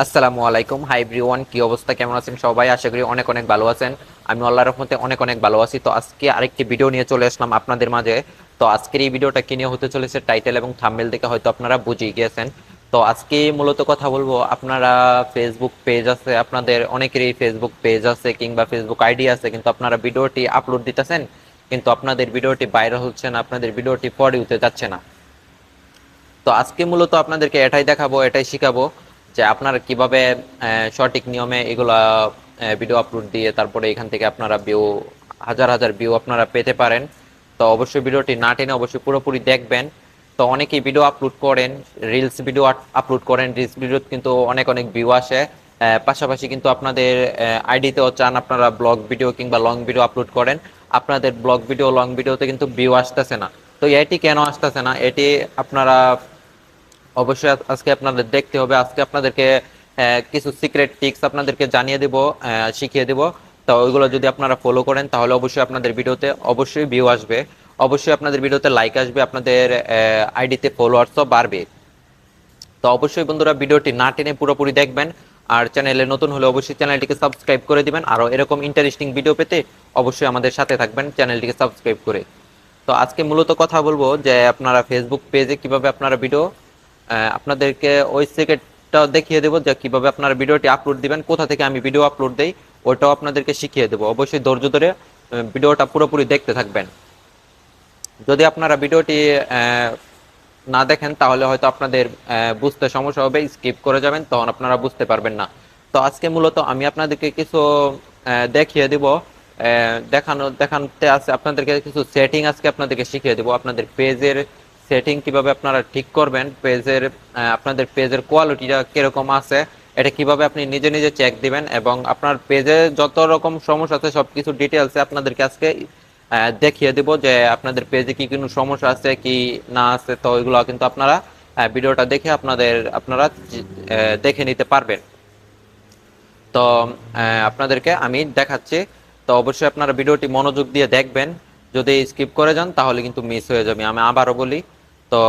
আসসালামু আলাইকুম, hi everyone. কি অবস্থা, কেমন আছেন সবাই? আশা করি অনেক অনেক ভালো আছেন। আমি আল্লাহর রহমতে অনেক অনেক ভালো আছি। তো আজকে আরেকটি ভিডিও নিয়ে চলে আসলাম আপনাদের মাঝে। তো আজকের এই ভিডিওটা কি নিয়ে হতে চলেছে, টাইটেল এবং থাম্বনেল দেখে হয়তো আপনারা বুঝেই গিয়েছেন। তো আজকে মূলত কথা বলবো, আপনারা ফেসবুক পেজ আছে, আপনাদের অনেকেরই ফেসবুক পেজ আছে কিংবা ফেসবুক আইডি আছে, কিন্তু আপনারা ভিডিওটি আপলোড দিতেছেন কিন্তু আপনাদের ভিডিওটি ভাইরাল হচ্ছে না, আপনাদের ভিডিওটি ফর ইউতে যাচ্ছে না। তো আজকে মূলত আপনাদেরকে এটাই দেখাবো, এটাই শিখাবো যে আপনারা কিভাবে সঠিক নিয়মে এগুলা ভিডিও আপলোড দিয়ে তারপরে এখান থেকে আপনারা ভিউ, হাজার হাজার ভিউ আপনারা পেতে পারেন। তো অবশ্যই ভিডিওটি না টেনে অবশ্যই পুরোপুরি দেখবেন। তো অনেকেই ভিডিও আপলোড করেন, রিলস ভিডিও আপলোড করেন, রিলস ভিডিও কিন্তু অনেক অনেক ভিউ আসে। পাশাপাশি কিন্তু আপনাদের আইডিতেও চান আপনারা ব্লগ ভিডিও কিংবা লং ভিডিও আপলোড করেন, আপনাদের ব্লগ ভিডিও লং ভিডিওতে কিন্তু ভিউ আসতেছে না। তো এটি কেন আসতেছে না, এটি আপনারা অবশ্যই আজকে আপনাদের দেখতে হবে। আজকে আপনাদেরকে কিছু সিক্রেট টিপস আপনাদেরকে জানিয়ে দেব, শিখিয়ে দেব। তো ওইগুলো যদি আপনারা ফলো করেন তাহলে অবশ্যই আপনাদের ভিডিওতে অবশ্যই ভিউ আসবে, অবশ্যই আপনাদের ভিডিওতে লাইক আসবে, আপনাদের আইডিতে ফলোয়ার্সও বাড়বে। তো অবশ্যই বন্ধুরা ভিডিওটি না টেনে পুরোপুরি দেখবেন। আর চ্যানেলে নতুন হলে অবশ্যই চ্যানেলটিকে সাবস্ক্রাইব করে দিবেন। আরও এরকম ইন্টারেস্টিং ভিডিও পেতে অবশ্যই আমাদের সাথে থাকবেন চ্যানেলটিকে সাবস্ক্রাইব করে। তো আজকে মূলত কথা বলবো যে আপনারা ফেসবুক পেজে কিভাবে আপনারা ভিডিও, আপনাদেরকে ওই সেকেন্ডটা দেখিয়ে দেবো যে কিভাবে আপনারা ভিডিওটি আপলোড দিবেন, কোথা থেকে আমি ভিডিও আপলোড দেই ওটাও আপনাদেরকে শিখিয়ে দেবো। অবশ্যই ধৈর্য ধরে ভিডিওটা পুরোপুরি দেখতে থাকবেন। যদি আপনারা ভিডিওটি না দেখেন তাহলে হয়তো আপনাদের বুঝতে সমস্যা হবে, স্কিপ করে যাবেন, তখন আপনারা বুঝতে পারবেন না। তো আজকে মূলত আমি আপনাদেরকে কিছু দেখিয়ে দিব, দেখাতে আছে আপনাদেরকে কিছু সেটিং আজকে আপনাদেরকে শিখিয়ে দেবো। আপনাদের পেজের সেটিং কিভাবে আপনারা ঠিক করবেন, পেজের আপনাদের পেজের কোয়ালিটিটা কিরকম আছে এটা কিভাবে আপনি নিজে নিজে চেক দিবেন, এবং আপনার পেজে যত রকম সমস্যা আছে সবকিছু ডিটেলসে আপনাদেরকে আজকে দেখিয়ে দিব যে আপনাদের পেজে কি কোনো সমস্যা আছে কি না আছে। তো ওইগুলো কিন্তু আপনারা ভিডিওটা দেখে আপনারা দেখে নিতে পারবেন। তো আপনাদেরকে আমি দেখাচ্ছি। তো অবশ্যই আপনারা ভিডিওটি মনোযোগ দিয়ে দেখবেন, যদি স্কিপ করে যান তাহলে কিন্তু মিস হয়ে যাবে। আমি আবারও বলি, তো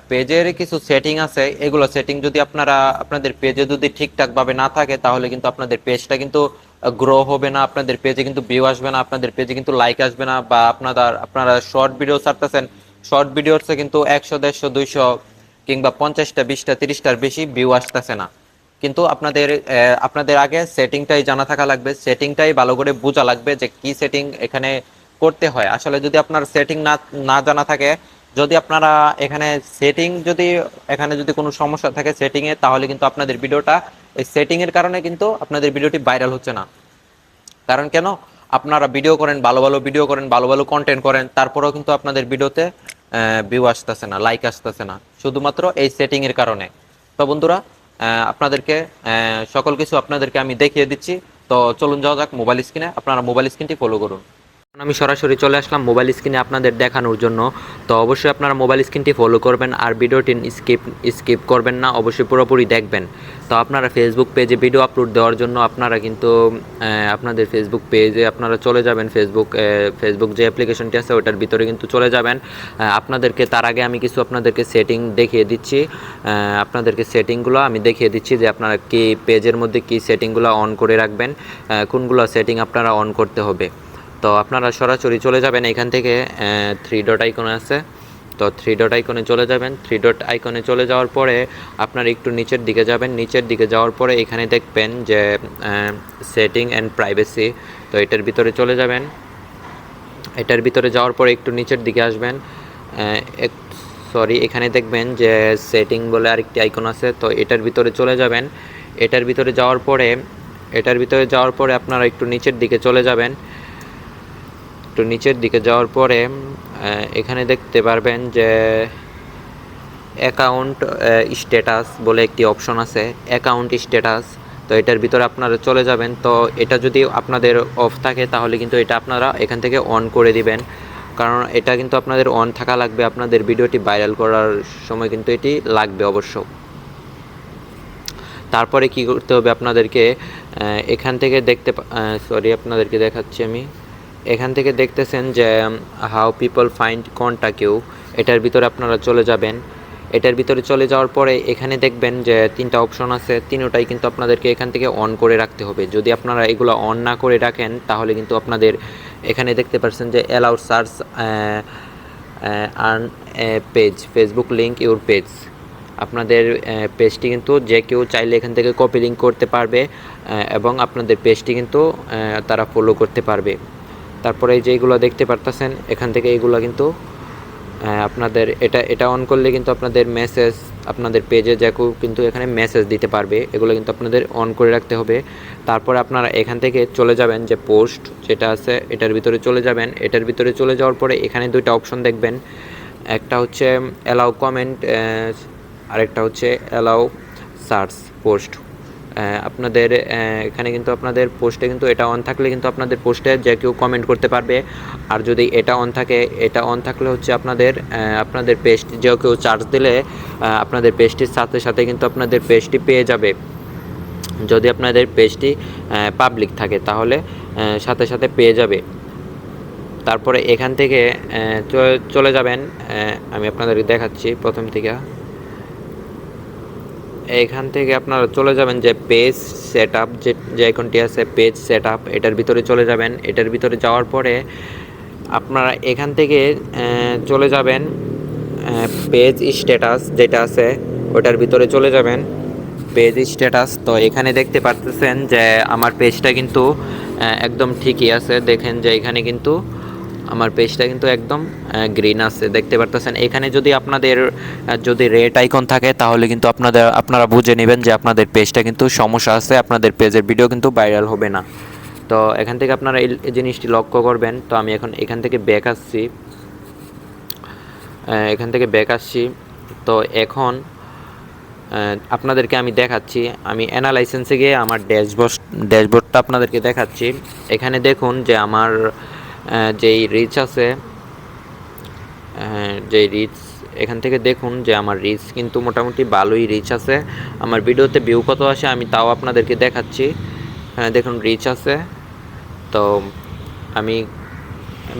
পেজের কিছু সেটিং আছে, এগুলো সেটিং যদি আপনারা আপনাদের পেজে যদি ঠিকঠাক ভাবে না থাকে তাহলে কিন্তু আপনাদের পেজটা কিন্তু গ্রো হবে না, আপনাদের পেজে কিন্তু ভিউ আসবে না, আপনাদের পেজে কিন্তু লাইক আসবে না, বা আপনারা শর্ট ভিডিও ছাড়তেছেন, শর্ট ভিডিওতে কিন্তু 100 150 200 কিংবা 50টা 20টা 30টার বেশি ভিউ আসতেছে না। কিন্তু আপনাদের আগে সেটিংটাই জানা থাকা লাগবে, সেটিংটাই ভালো করে বোঝা লাগবে যে কি সেটিং এখানে করতে হয়। আসলে যদি আপনার সেটিং না না জানা থাকে, যদি আপনারা এখানে যদি কোনো সমস্যা থাকে সেটিং এ, তাহলে কিন্তু আপনাদের ভিডিওটা এই সেটিং এর কারণে কিন্তু আপনাদের ভিডিওটি ভাইরাল হচ্ছে না। কারণ কেন, আপনারা ভিডিও করেন, ভালো ভালো ভিডিও করেন, ভালো ভালো কন্টেন্ট করেন, তারপরেও কিন্তু আপনাদের ভিডিওতে ভিউ আসতেছে না, লাইক আসতেছে না, শুধুমাত্র এই সেটিং এর কারণে। তো বন্ধুরা, আপনাদেরকে সকল কিছু আপনাদেরকে আমি দেখিয়ে দিচ্ছি। তো চলুন যাওয়া যাক মোবাইল স্ক্রিনে, আপনারা মোবাইল স্ক্রিনটি ফলো করুন। আমি সরাসরি চলে আসলাম মোবাইল স্ক্রিনে আপনাদের দেখানোর জন্য। তো অবশ্যই আপনারা মোবাইল স্ক্রিনটি ফলো করবেন আর ভিডিওটি স্কিপ করবেন না, অবশ্যই পুরোপুরি দেখবেন। তো আপনারা ফেসবুক পেজে ভিডিও আপলোড দেওয়ার জন্য আপনারা কিন্তু আপনাদের ফেসবুক পেজে আপনারা চলে যাবেন, ফেসবুক যে অ্যাপ্লিকেশনটি আছে ওটার ভিতরে কিন্তু চলে যাবেন। আপনাদেরকে তার আগে আমি কিছু আপনাদেরকে সেটিং দেখিয়ে দিচ্ছি, আপনাদেরকে সেটিংগুলো আমি দেখিয়ে দিচ্ছি যে আপনারা কি পেজের মধ্যে কি সেটিংগুলো অন করে রাখবেন, কোনগুলো সেটিং আপনারা অন করতে হবে। তো আপনারা সরাসরি চলে যাবেন এখান থেকে, থ্রি ডট আইকন আছে, তো থ্রি ডট আইকনে চলে যাবেন। থ্রি ডট আইকনে চলে যাওয়ার পরে আপনারা একটু নিচের দিকে যাবেন, নিচের দিকে যাওয়ার পরে এখানে দেখবেন যে সেটিং অ্যান্ড প্রাইভেসি, তো এটার ভিতরে চলে যাবেন। এটার ভিতরে যাওয়ার পরে একটু নিচের দিকে আসবেন, এখানে দেখবেন যে সেটিং বলে আরেকটি আইকন আছে, তো এটার ভিতরে চলে যাবেন। এটার ভিতরে যাওয়ার পরে আপনারা একটু নিচের দিকে চলে যাবেন। একটু নিচের দিকে যাওয়ার পরে এখানে দেখতে পারবেন যে অ্যাকাউন্ট স্ট্যাটাস বলে একটি অপশন আছে, অ্যাকাউন্ট স্ট্যাটাস। তো এটার ভিতরে আপনারা চলে যাবেন। তো এটা যদি আপনাদের অফ থাকে তাহলে কিন্তু এটা আপনারা এখান থেকে অন করে দিবেন, কারণ এটা কিন্তু আপনাদের অন থাকা লাগবে, আপনাদের ভিডিওটি ভাইরাল করার সময় কিন্তু এটি লাগবে অবশ্য। তারপরে কি করতে হবে আপনাদেরকে, এখান থেকে আপনাদেরকে দেখাচ্ছি আমি। এখান থেকে দেখতেছেন যে how people find contact you, এটার ভিতরে আপনারা চলে যাবেন। এটার ভিতরে চলে যাওয়ার পরে এখানে দেখবেন যে 3টা অপশন আছে, তিনটাই কিন্তু আপনাদেরকে এখান থেকে অন করে রাখতে হবে। যদি আপনারা এগুলো অন না করে রাখেন তাহলে কিন্তু আপনাদের এখানে দেখতে পাচ্ছেন যে allow search earn page, Facebook link your page, আপনাদের পেজটি কিন্তু যে কেউ চাইলে এখান থেকে কপি লিঙ্ক করতে পারবে এবং আপনাদের পেজটি কিন্তু তারা ফলো করতে পারবে। তারপরে যেগুলো দেখতে পারতেছেন এখান থেকে এইগুলো কিন্তু আপনাদের এটা অন করলে কিন্তু আপনাদের মেসেজ, আপনাদের পেজে যে কেউ কিন্তু এখানে মেসেজ দিতে পারবে, এগুলো কিন্তু আপনাদের অন করে রাখতে হবে। তারপরে আপনারা এখান থেকে চলে যাবেন যে পোস্ট যেটা আছে এটার ভিতরে চলে যাবেন। এটার ভিতরে চলে যাওয়ার পরে এখানে দুইটা অপশন দেখবেন, একটা হচ্ছে অ্যালাউ কমেন্ট, আরেকটা হচ্ছে অ্যালাউ সার্চ পোস্ট। আপনাদের এখানে কিন্তু আপনাদের পোস্টে কিন্তু এটা অন থাকলে কিন্তু আপনাদের পোস্টে যে কেউ কমেন্ট করতে পারবে। আর যদি এটা অন থাকে, এটা অন থাকলে হচ্ছে আপনাদের পেজটি যে কেউ চার্জ দিলে আপনাদের পেজটির সাথে সাথে কিন্তু আপনাদের পেজটি পেয়ে যাবে। যদি আপনাদের পেজটি পাবলিক থাকে তাহলে সাথে সাথে পেয়ে যাবে। তারপরে এখান থেকে চলে যাবেন, আমি আপনাদেরকে দেখাচ্ছি প্রথম থেকে। এখান থেকে আপনারা চলে যাবেন যে পেজ সেট আপ, যে আইকনটি আছে পেজ সেট আপ, এটার ভিতরে চলে যাবেন। এটার ভিতরে যাওয়ার পরে আপনারা এখান থেকে চলে যাবেন পেজ স্ট্যাটাস যেটা আছে ওটার ভিতরে চলে যাবেন, পেজ স্ট্যাটাস। তো এখানে দেখতে পারতেছেন যে আমার পেজটা কিন্তু একদম ঠিকই আছে। দেখেন যে এখানে কিন্তু আমার পেজটা কিন্তু একদম গ্রিন আছে, দেখতে পারতেছেন। এখানে যদি আপনাদের যদি রেড আইকন থাকে তাহলে কিন্তু আপনারা বুঝে নেবেন যে আপনাদের পেজটা কিন্তু সমস্যা আছে, আপনাদের পেজের ভিডিও কিন্তু ভাইরাল হবে না। তো এখান থেকে আপনারা এই জিনিসটি লক্ষ্য করবেন। তো আমি এখন এখান থেকে ব্যাক আসছি, তো এখন আপনাদেরকে আমি দেখাচ্ছি, আমি অ্যানালাইসেন্সে গিয়ে আমার ড্যাশবোর্ডটা আপনাদেরকে দেখাচ্ছি। এখানে দেখুন যে আমার যেই রিচ আছে, এখান থেকে দেখুন যে আমার রিচ কিন্তু মোটামুটি ভালোই রিচ আছে। আমার ভিডিওতে ভিউ কত আসে আমি তাও আপনাদেরকে দেখাচ্ছি। দেখুন রিচ আছে। তো আমি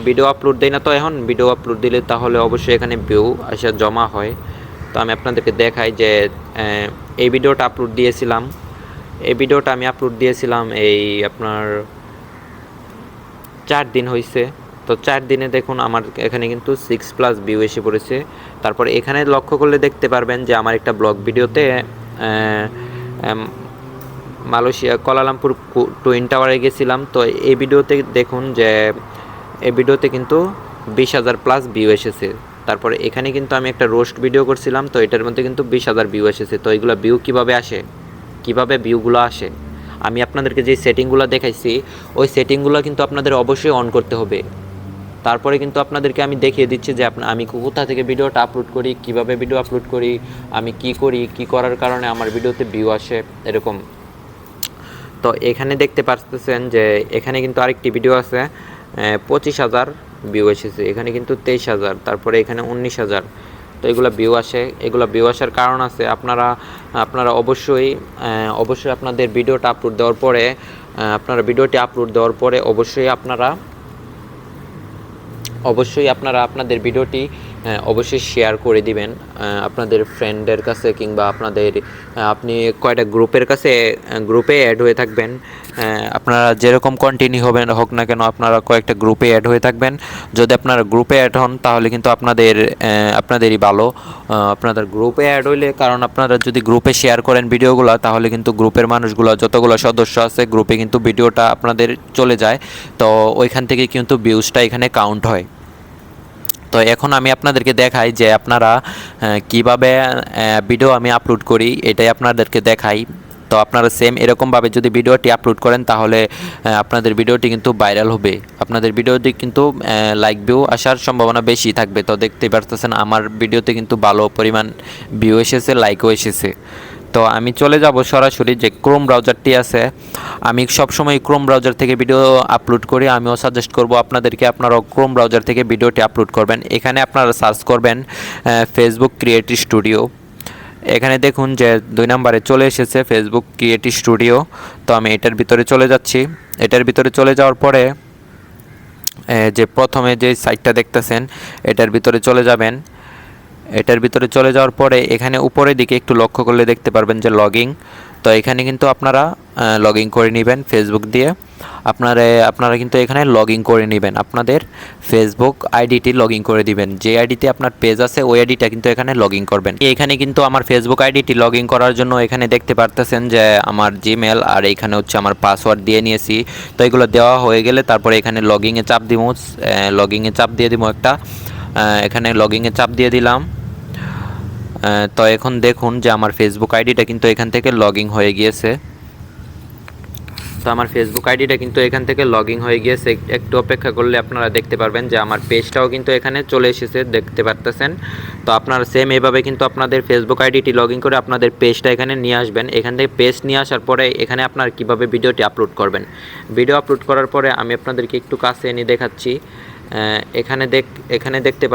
ভিডিও আপলোড দিই না, তো এখন ভিডিও আপলোড দিলে তাহলে অবশ্যই এখানে ভিউ আসা জমা হয়। তো আমি আপনাদেরকে দেখাই যে এই ভিডিওটা আমি আপলোড দিয়েছিলাম এই আপনার 4 দিন হয়েছে। তো 4 দিনে দেখুন আমার এখানে কিন্তু 6+ ভিউ এসে পড়েছে। তারপর এখানে লক্ষ্য করলে দেখতে পারবেন যে আমার একটা ব্লগ ভিডিওতে মালয়েশিয়া কুয়ালালামপুর টুইন টাওয়ারে গেছিলাম। তো এই ভিডিওতে দেখুন যে এই ভিডিওতে কিন্তু 20,000+ ভিউ এসেছে। তারপরে এখানে কিন্তু আমি একটা রোস্ট ভিডিও করছিলাম, তো এটার মধ্যে কিন্তু 20,000 ভিউ এসেছে। তো এইগুলো ভিউ কিভাবে ভিউগুলো আসে, আমি আপনাদেরকে যে সেটিংগুলো দেখাইছি ওই সেটিংগুলো কিন্তু আপনাদের অবশ্যই অন করতে হবে। তারপরে কিন্তু আপনাদেরকে আমি দেখিয়ে দিচ্ছি যে আমি কোথা থেকে ভিডিওটা আপলোড করি, কিভাবে ভিডিও আপলোড করি, আমি কি করার কারণে আমার ভিডিওতে ভিউ আসে এরকম। তো এখানে দেখতে পাচ্ছেন যে এখানে কিন্তু আরেকটি ভিডিও আছে 25,000 ভিউ এসেছে, এখানে কিন্তু 23,000, তারপরে এখানে 19,000। তো এগুলো ভিউ আসার কারণ আছে। আপনারা অবশ্যই আপনাদের ভিডিওটি আপলোড দেওয়ার পরে অবশ্যই আপনারা আপনাদের ভিডিওটি অবশ্যই শেয়ার করে দিবেন আপনাদের ফ্রেন্ডের কাছে, কিংবা আপনি কয়টা গ্রুপে অ্যাড হয়ে থাকবেন। আপনারা যেরকম কন্টিনিউ হোক না কেন আপনারা কয়েকটা গ্রুপে অ্যাড হয়ে থাকবেন। যদি আপনারা গ্রুপে অ্যাড হন তাহলে কিন্তু আপনাদেরই ভালো। আপনাদের গ্রুপে অ্যাড হইলে, কারণ আপনারা যদি গ্রুপে শেয়ার করেন ভিডিওগুলো তাহলে কিন্তু গ্রুপের মানুষগুলো যতগুলো সদস্য আছে গ্রুপে কিন্তু ভিডিওটা আপনাদের চলে যায়। তো ওইখান থেকে কিন্তু ভিউজটা এখানে কাউন্ট হয়। তো এখন আমি আপনাদেরকে দেখাই যে আপনারা কিভাবে ভিডিও আমি আপলোড করি, এটাই আপনাদেরকে দেখাই। তো আপনারা সেম এরকমভাবে যদি ভিডিওটি আপলোড করেন তাহলে আপনাদের ভিডিওটি কিন্তু ভাইরাল হবে, আপনাদের ভিডিওটি কিন্তু লাইক ভিউ আসার সম্ভাবনা বেশি থাকবে। তো দেখতে পারতেছেন আমার ভিডিওতে কিন্তু ভালো পরিমাণ ভিউ এসেছে, লাইকও এসেছে। তো আমি চলে যাব সরাসরি যে ক্রোম ব্রাউজারটি আছে, আমি সবসময় ক্রোম ব্রাউজার থেকে ভিডিও আপলোড করি। আমিও সাজেস্ট করব আপনাদেরকে আপনারাও ক্রোম ব্রাউজার থেকে ভিডিওটি আপলোড করবেন। এখানে আপনারা সার্চ করবেন ফেসবুক ক্রিয়েটিভ স্টুডিও। এখানে দেখুন যে 2 নম্বরে চলে এসেছে ফেসবুক ক্রিয়েটিভ স্টুডিও। তো আমি এটার ভিতরে চলে যাচ্ছি। এটার ভিতরে চলে যাওয়ার পরে যে প্রথমে যে সাইটটা দেখতেছেন এটার ভিতরে চলে যাবেন। এটার ভিতরে চলে যাওয়ার পরে এখানে উপরের দিকে একটু লক্ষ্য করলে দেখতে পারবেন যে লগইন। তো এখানে কিন্তু আপনারা লগইন করে নেবেন ফেসবুক দিয়ে। আপনারা কিন্তু এখানে লগইন করে নেবেন, আপনাদের ফেসবুক আইডিটি লগইন করে দিবেন। যে আইডিতে আপনার পেজ আছে ওই আইডিটা কিন্তু এখানে লগইন করবেন। এখানে কিন্তু আমার ফেসবুক আইডিটি লগইন করার জন্য এখানে দেখতে পারতেছেন যে আমার জিমেল আর এখানে হচ্ছে আমার পাসওয়ার্ড দিয়ে নিয়েছি। তো এগুলো দেওয়া হয়ে গেলে তারপরে এখানে লগইনে চাপ দিব, লগইনে চাপ দিয়ে দিব একটা। এখানে লগইনে চাপ দিয়ে দিলাম। তো এখন দেখুন যে আমার ফেসবুক আইডিটা কিন্তু এখান থেকে লগইন হয়ে গিয়েছে। তো আমার ফেসবুক আইডিটা কিন্তু এখান থেকে লগইন হয়ে গিয়েছে। একটু অপেক্ষা করলে আপনারা দেখতে পারবেন যে আমার পেজটাও কিন্তু এখানে চলে এসেছে, দেখতে পারতেছেন। তো আপনারা সেম এভাবে কিন্তু আপনাদের ফেসবুক আইডিটি লগইন করে আপনাদের পেজটা এখানে নিয়ে আসবেন। এখান থেকে পেজ নিয়ে আসার পরে এখানে আপনারা কীভাবে ভিডিওটি আপলোড করবেন। ভিডিও আপলোড করার পরে আমি আপনাদেরকে একটু কাছে এনে দেখাচ্ছি। এখানে দেখতে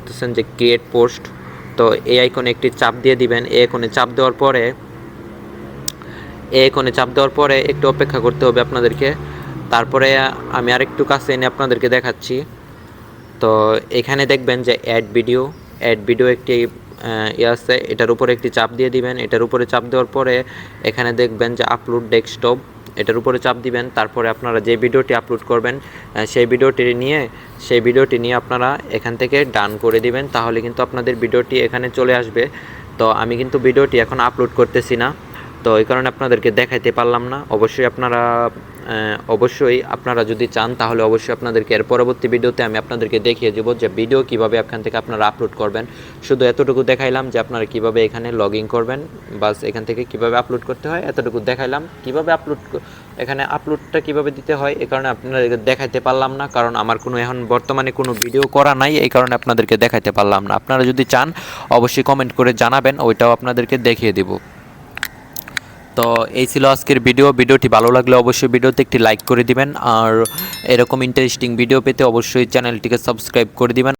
পারতেছেন যে ক্রিয়েট পোস্ট। তো এই আইকনে একটি চাপ দিয়ে দিবেন। এই আইকনে চাপ দেওয়ার পরে একটু অপেক্ষা করতে হবে আপনাদেরকে। তারপরে আমি আরেকটু কাছে এনে আপনাদেরকে দেখাচ্ছি। তো এখানে দেখবেন যে অ্যাড ভিডিও একটি আছে, এটার উপরে একটি চাপ দিয়ে দিবেন। এটার উপরে চাপ দেওয়ার পরে এখানে দেখবেন যে আপলোড ডেস্কটপ, এটার উপরে চাপ দিবেন। তারপরে আপনারা যে ভিডিওটি আপলোড করবেন সেই ভিডিওটি নিয়ে আপনারা এখান থেকে ডান করে দিবেন, তাহলে কিন্তু আপনাদের ভিডিওটি এখানে চলে আসবে। তো আমি কিন্তু ভিডিওটি এখন আপলোড করতেছি না, তো এই কারণে আপনাদেরকে দেখাইতে পারলাম না। অবশ্যই আপনারা যদি চান তাহলে অবশ্যই আপনাদেরকে এর পরবর্তী ভিডিওতে আমি আপনাদেরকে দেখিয়ে দেবো যে ভিডিও কিভাবে এখান থেকে আপনারা আপলোড করবেন। শুধু এতটুকু দেখাইলাম যে আপনারা কিভাবে এখানে লগইন করবেন, বাস এখান থেকে কিভাবে আপলোড করতে হয় এতটুকু দেখাইলাম। কিভাবে এখানে আপলোডটা কিভাবে দিতে হয় এই কারণে আপনাদেরকে দেখাইতে পারলাম না, কারণ আমার এখন বর্তমানে কোনো ভিডিও করা নাই, এই কারণে আপনাদেরকে দেখাইতে পারলাম না। আপনারা যদি চান অবশ্যই কমেন্ট করে জানাবেন, ওইটাও আপনাদেরকে দেখিয়ে দেবো। তো এই ছিল আজকের ভিডিওটি ভালো লাগলে অবশ্যই ভিডিওতে একটি লাইক করে দিবেন, আর এরকম ইন্টারেস্টিং ভিডিও পেতে অবশ্যই চ্যানেলটিকে সাবস্ক্রাইব করে দিবেন।